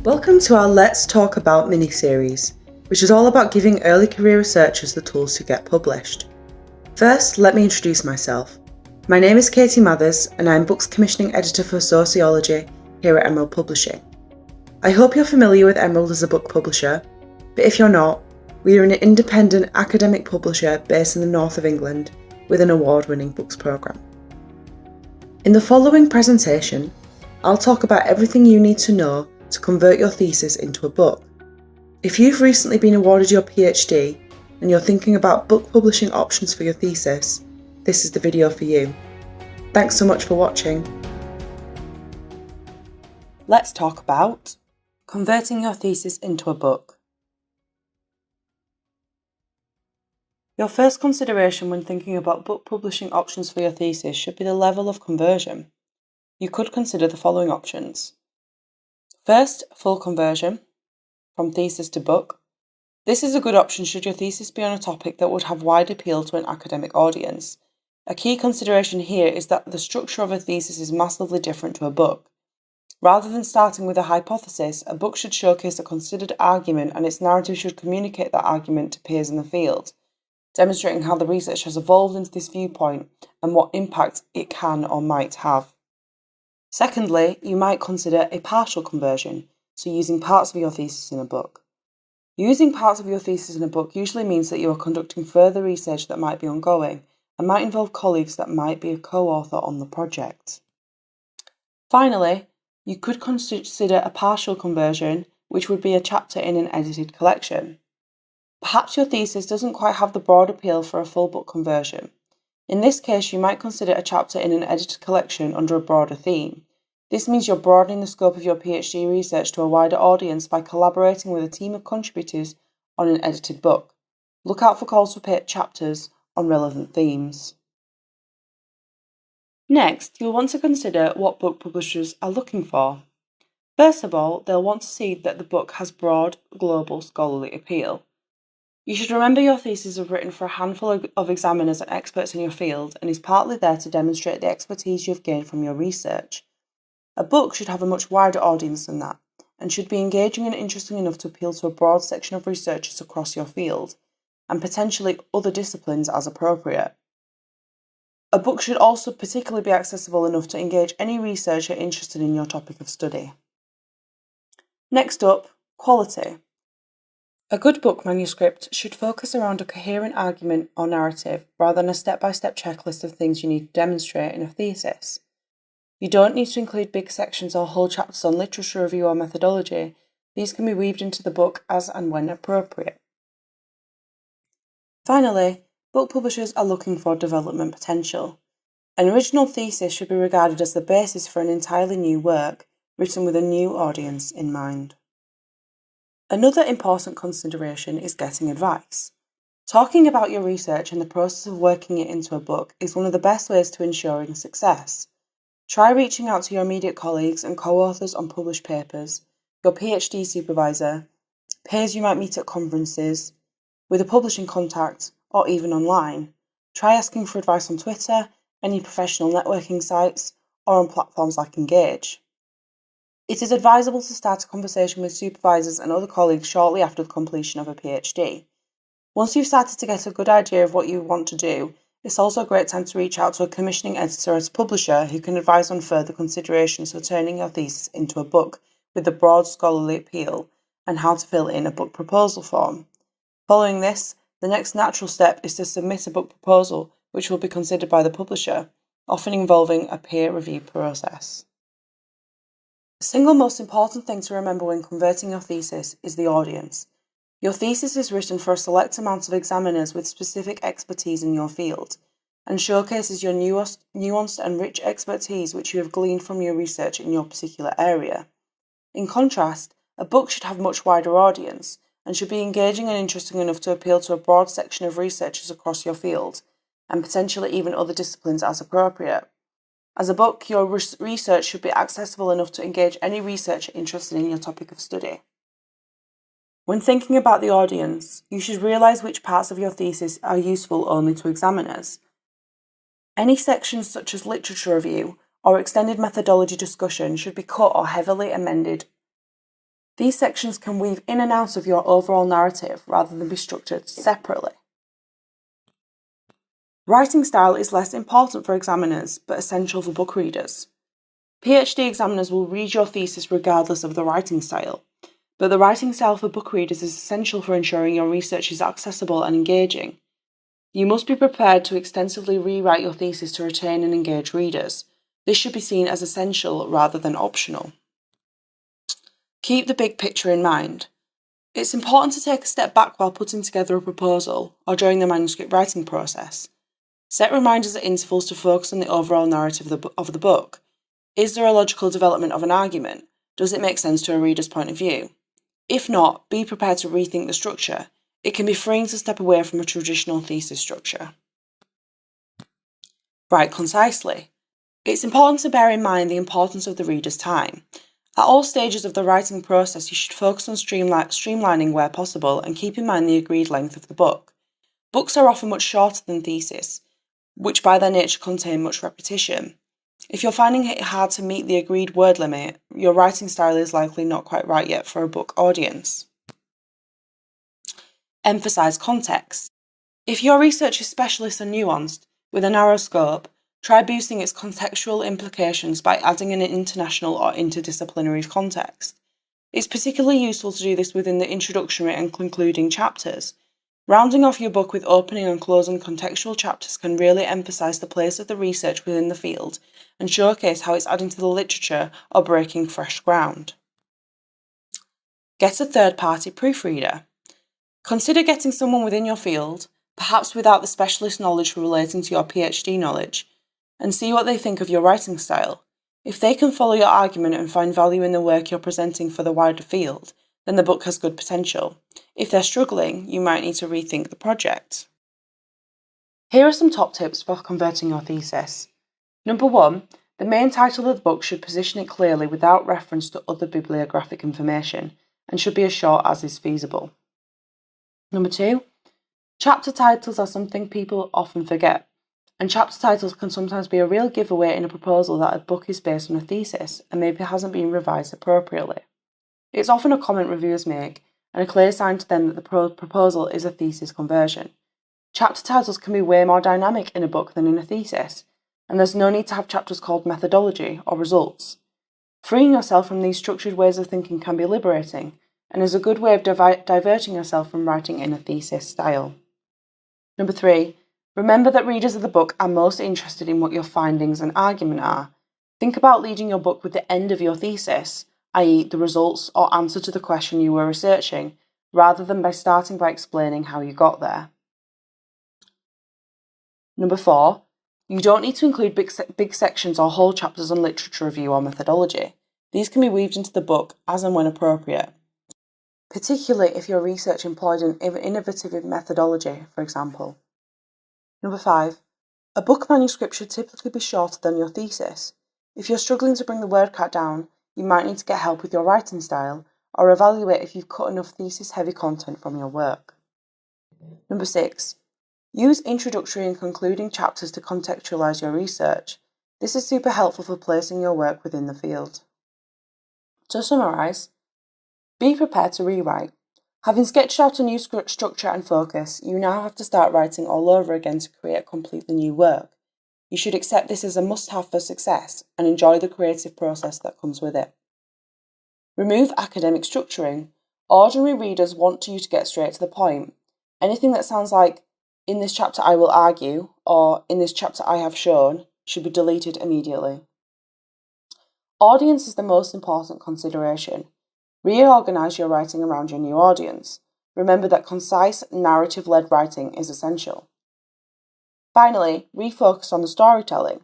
Welcome to our Let's Talk About mini-series, which is all about giving early career researchers the tools to get published. First, let me introduce myself. My name is Katy Mathers and I'm Books Commissioning Editor for Sociology here at Emerald Publishing. I hope you're familiar with Emerald as a book publisher, but if you're not, we are an independent academic publisher based in the north of England with an award-winning books programme. In the following presentation, I'll talk about everything you need to know to convert your thesis into a book. If you've recently been awarded your PhD and you're thinking about book publishing options for your thesis, this is the video for you. Thanks so much for watching. Let's talk about converting your thesis into a book. Your first consideration when thinking about book publishing options for your thesis should be the level of conversion. You could consider the following options. First, full conversion from thesis to book. This is a good option should your thesis be on a topic that would have wide appeal to an academic audience. A key consideration here is that the structure of a thesis is massively different to a book. Rather than starting with a hypothesis, a book should showcase a considered argument and its narrative should communicate that argument to peers in the field, demonstrating how the research has evolved into this viewpoint and what impact it can or might have. Secondly, you might consider a partial conversion, so using parts of your thesis in a book. Using parts of your thesis in a book usually means that you are conducting further research that might be ongoing and might involve colleagues that might be a co-author on the project. Finally, you could consider a partial conversion, which would be a chapter in an edited collection. Perhaps your thesis doesn't quite have the broad appeal for a full book conversion. In this case, you might consider a chapter in an edited collection under a broader theme. This means you're broadening the scope of your PhD research to a wider audience by collaborating with a team of contributors on an edited book. Look out for calls for chapters on relevant themes. Next, you'll want to consider what book publishers are looking for. First of all, they'll want to see that the book has broad, global scholarly appeal. You should remember your thesis is written for a handful of examiners and experts in your field and is partly there to demonstrate the expertise you've gained from your research. A book should have a much wider audience than that and should be engaging and interesting enough to appeal to a broad section of researchers across your field and potentially other disciplines as appropriate. A book should also particularly be accessible enough to engage any researcher interested in your topic of study. Next up, quality. A good book manuscript should focus around a coherent argument or narrative rather than a step-by-step checklist of things you need to demonstrate in a thesis. You don't need to include big sections or whole chapters on literature review or methodology. These can be weaved into the book as and when appropriate. Finally, book publishers are looking for development potential. An original thesis should be regarded as the basis for an entirely new work, written with a new audience in mind. Another important consideration is getting advice. Talking about your research and the process of working it into a book is one of the best ways to ensuring success. Try reaching out to your immediate colleagues and co-authors on published papers, your PhD supervisor, peers you might meet at conferences, with a publishing contact, or even online. Try asking for advice on Twitter, any professional networking sites, or on platforms like Engage. It is advisable to start a conversation with supervisors and other colleagues shortly after the completion of a PhD. Once you've started to get a good idea of what you want to do, it's also a great time to reach out to a commissioning editor at a publisher who can advise on further considerations for turning your thesis into a book with a broad scholarly appeal and how to fill in a book proposal form. Following this, the next natural step is to submit a book proposal which will be considered by the publisher, often involving a peer review process. The single most important thing to remember when converting your thesis is the audience. Your thesis is written for a select amount of examiners with specific expertise in your field and showcases your nuanced and rich expertise which you have gleaned from your research in your particular area. In contrast, a book should have a much wider audience and should be engaging and interesting enough to appeal to a broad section of researchers across your field and potentially even other disciplines as appropriate. As a book, your research should be accessible enough to engage any researcher interested in your topic of study. When thinking about the audience, you should realise which parts of your thesis are useful only to examiners. Any sections such as literature review or extended methodology discussion should be cut or heavily amended These sections can weave in and out of your overall narrative rather than be structured separately. Writing style is less important for examiners, but essential for book readers. PhD examiners will read your thesis regardless of the writing style, but the writing style for book readers is essential for ensuring your research is accessible and engaging. You must be prepared to extensively rewrite your thesis to retain and engage readers. This should be seen as essential rather than optional. Keep the big picture in mind. It's important to take a step back while putting together a proposal or during the manuscript writing process. Set reminders at intervals to focus on the overall narrative of the book. Is there a logical development of an argument? Does it make sense to a reader's point of view? If not, be prepared to rethink the structure. It can be freeing to step away from a traditional thesis structure. Write concisely. It's important to bear in mind the importance of the reader's time. At all stages of the writing process, you should focus on streamlining where possible and keep in mind the agreed length of the book. Books are often much shorter than theses, which by their nature contain much repetition. If you're finding it hard to meet the agreed word limit, your writing style is likely not quite right yet for a book audience. Emphasize context. If your research is specialist and nuanced, with a narrow scope, try boosting its contextual implications by adding an international or interdisciplinary context. It's particularly useful to do this within the introductory and concluding chapters. Rounding off your book with opening and closing contextual chapters can really emphasize the place of the research within the field and showcase how it's adding to the literature or breaking fresh ground. Get a third-party proofreader. Consider getting someone within your field, perhaps without the specialist knowledge relating to your PhD knowledge, and see what they think of your writing style. If they can follow your argument and find value in the work you're presenting for the wider field, then the book has good potential. If they're struggling, you might need to rethink the project. Here are some top tips for converting your thesis. Number 1, the main title of the book should position it clearly without reference to other bibliographic information and should be as short as is feasible. Number 2, chapter titles are something people often forget, and chapter titles can sometimes be a real giveaway in a proposal that a book is based on a thesis and maybe hasn't been revised appropriately. It's often a comment reviewers make, and a clear sign to them that the proposal is a thesis conversion. Chapter titles can be way more dynamic in a book than in a thesis, and there's no need to have chapters called methodology or results. Freeing yourself from these structured ways of thinking can be liberating, and is a good way of diverting yourself from writing in a thesis style. Number 3, remember that readers of the book are most interested in what your findings and argument are. Think about leading your book with the end of your thesis, i.e. the results or answer to the question you were researching, rather than by starting by explaining how you got there. Number 4, you don't need to include big sections or whole chapters on literature review or methodology. These can be weaved into the book as and when appropriate, particularly if your research employed an innovative methodology, for example. Number 5, a book manuscript should typically be shorter than your thesis. If you're struggling to bring the word count down, you might need to get help with your writing style or evaluate if you've cut enough thesis-heavy content from your work. Number 6, use introductory and concluding chapters to contextualize your research. This is super helpful for placing your work within the field. To summarize, be prepared to rewrite. Having sketched out a new structure and focus, you now have to start writing all over again to create completely new work. You should accept this as a must-have for success and enjoy the creative process that comes with it. Remove academic structuring. Ordinary readers want you to get straight to the point. Anything that sounds like, in this chapter I will argue, or in this chapter I have shown, should be deleted immediately. Audience is the most important consideration. Reorganize your writing around your new audience. Remember that concise, narrative-led writing is essential. Finally, refocus on the storytelling.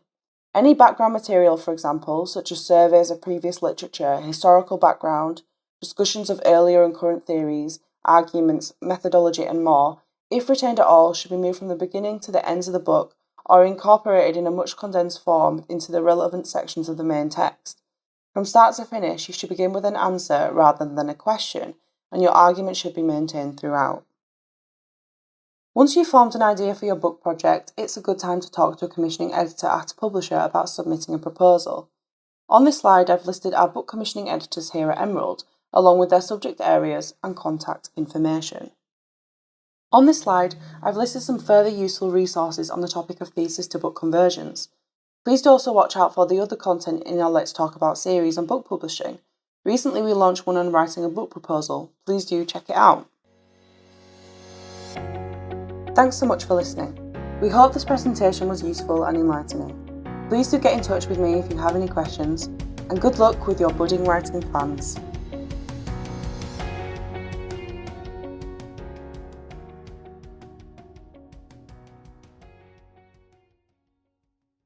Any background material, for example, such as surveys of previous literature, historical background, discussions of earlier and current theories, arguments, methodology, and more, if retained at all, should be moved from the beginning to the ends of the book or incorporated in a much condensed form into the relevant sections of the main text. From start to finish, you should begin with an answer rather than a question, and your argument should be maintained throughout. Once you've formed an idea for your book project, it's a good time to talk to a commissioning editor at a publisher about submitting a proposal. On this slide, I've listed our book commissioning editors here at Emerald, along with their subject areas and contact information. On this slide, I've listed some further useful resources on the topic of thesis to book conversions. Please do also watch out for the other content in our Let's Talk About series on book publishing. Recently we launched one on writing a book proposal. Please do check it out. Thanks so much for listening. We hope this presentation was useful and enlightening. Please do get in touch with me if you have any questions, and good luck with your budding writing plans.